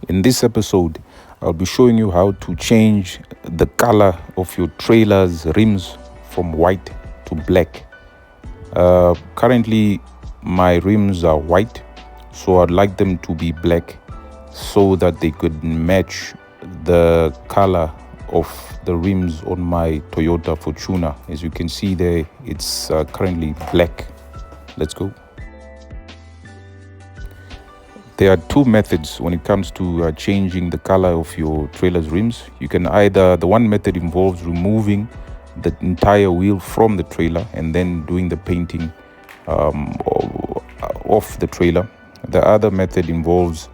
In this episode, I'll be showing you how to change the color of your trailer's rims from white to black. Currently, my rims are white, so I'd like them to be black so that they could match the color of the rims on my Toyota Fortuner. As you can see there, it's currently black. Let's go. There are two methods when it comes to changing the color of your trailer's rims. The one method involves removing the entire wheel from the trailer and then doing the painting off the trailer. The other method involves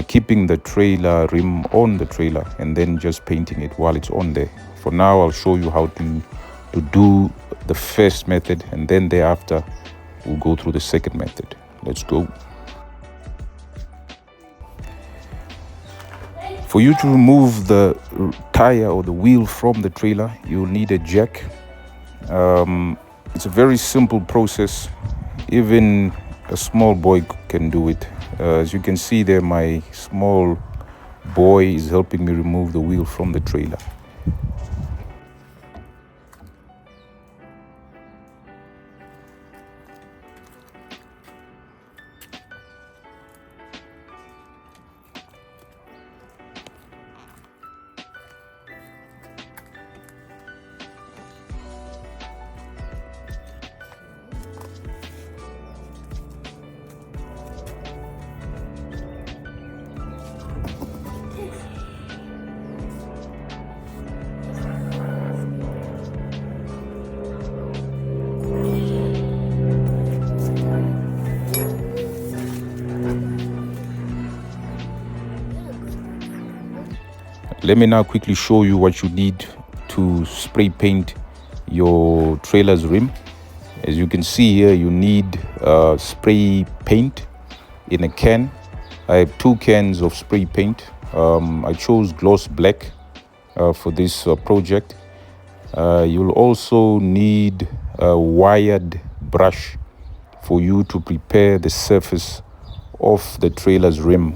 keeping the trailer rim on the trailer and then just painting it while it's on there. For now, I'll show you how to do the first method, and then thereafter we'll go through the second method. Let's go. For you to remove the tire or the wheel from the trailer, you'll need a jack. It's a very simple process. Even a small boy can do it. As you can see there, my small boy is helping me remove the wheel from the trailer. Let me now quickly show you what you need to spray paint your trailer's rim. As you can see here, you need spray paint in a can. I have 2 cans of spray paint. I chose gloss black for this project. You'll also need a wired brush for you to prepare the surface of the trailer's rim.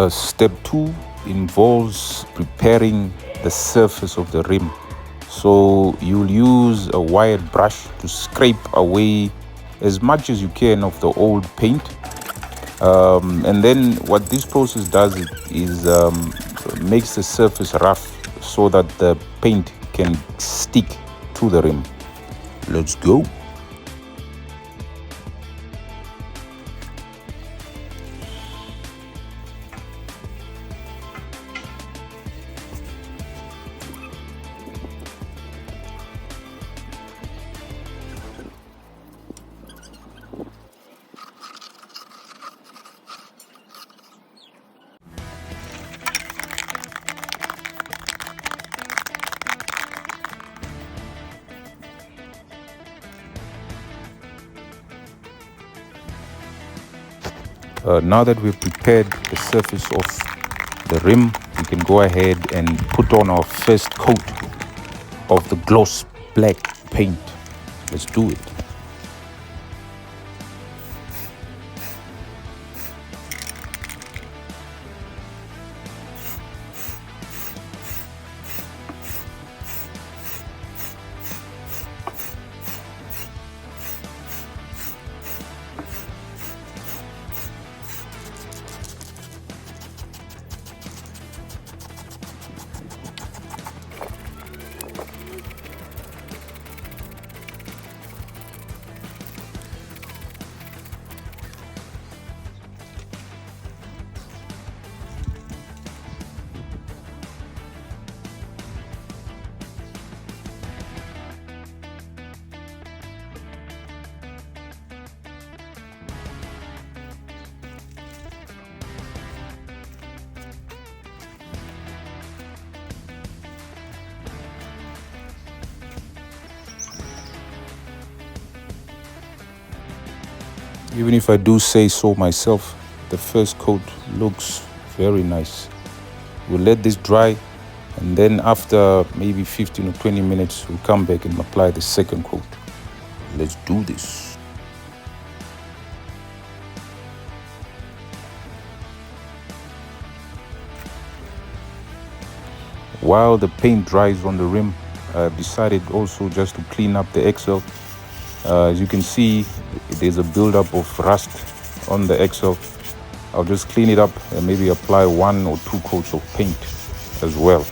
Step 2 involves preparing the surface of the rim. So you'll use a wired brush to scrape away as much as you can of the old paint. And then what this process does is makes the surface rough so that the paint can stick to the rim. Let's go. Now that we've prepared the surface of the rim, we can go ahead and put on our first coat of the gloss black paint. Let's do it. Even if I do say so myself, the first coat looks very nice. We'll let this dry, and then after maybe 15 or 20 minutes, we'll come back and apply the second coat. Let's do this. While the paint dries on the rim, I've decided also just to clean up the axle. As you can see, there's a buildup of rust on the axle. I'll just clean it up and maybe apply 1 or 2 coats of paint as well.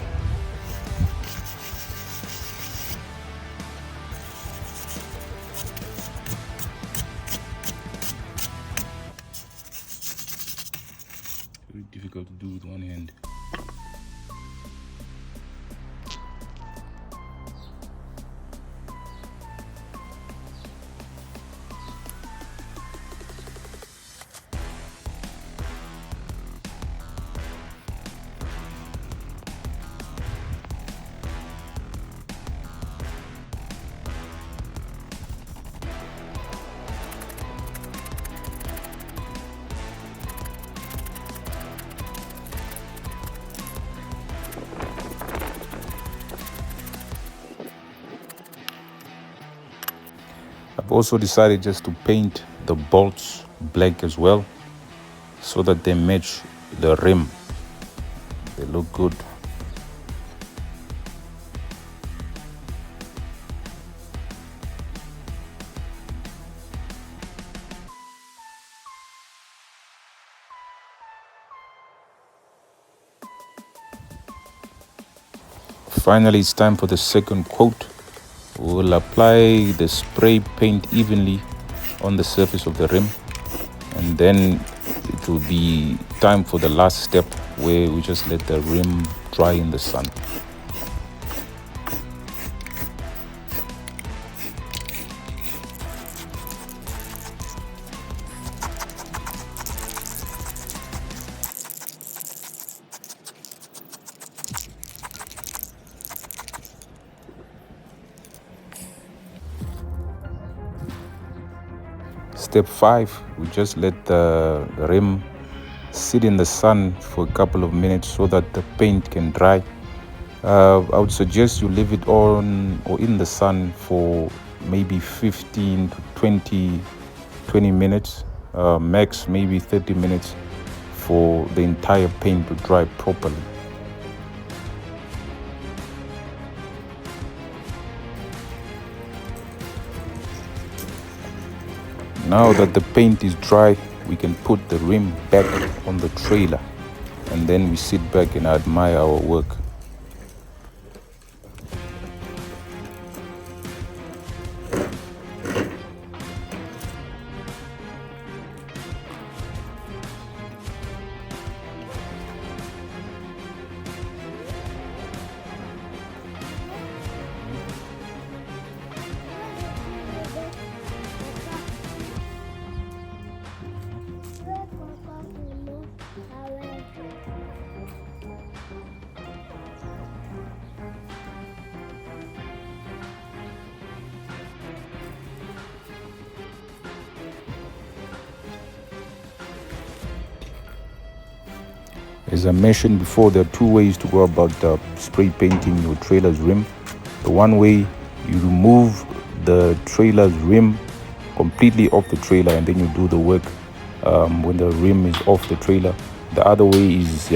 Very difficult to do with one hand. I've also decided just to paint the bolts black as well, so that they match the rim. They look good. Finally, it's time for the second coat. We'll apply the spray paint evenly on the surface of the rim, and then it will be time for the last step, where we just let the rim dry in the sun. Step 5, we just let the rim sit in the sun for a couple of minutes so that the paint can dry. I would suggest you leave it on or in the sun for maybe 15 to 20 minutes, max maybe 30 minutes for the entire paint to dry properly. Now that the paint is dry, we can put the rim back on the trailer, and then we sit back and admire our work. As I mentioned before, there are 2 ways to go about spray painting your trailer's rim. The one way, you remove the trailer's rim completely off the trailer, and then you do the work when the rim is off the trailer. The other way is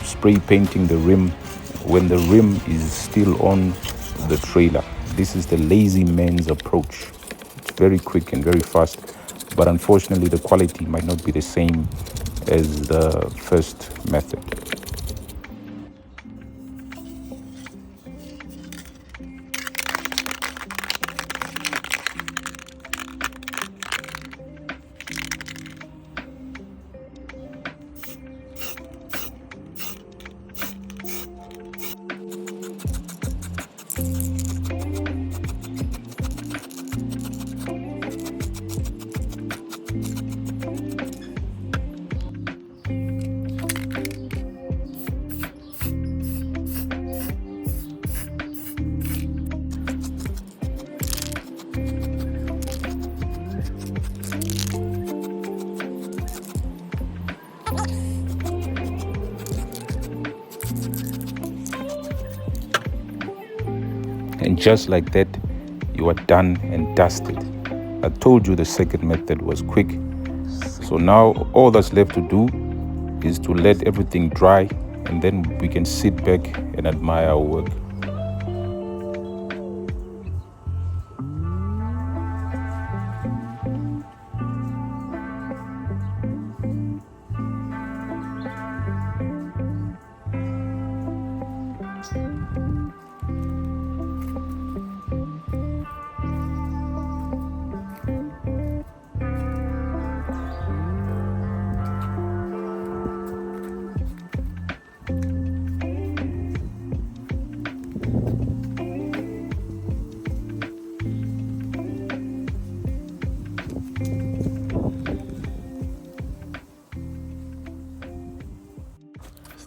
spray painting the rim when the rim is still on the trailer. This is the lazy man's approach. It's very quick and very fast, but unfortunately the quality might not be the same as the first method. And just like that, you are done and dusted. I told you the second method was quick. So now all that's left to do is to let everything dry, and then we can sit back and admire our work.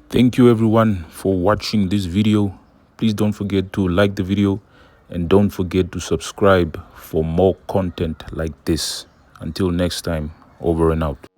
Thank you everyone for watching this video. Please don't forget to like the video and don't forget to subscribe for more content like this. Until next time, over and out.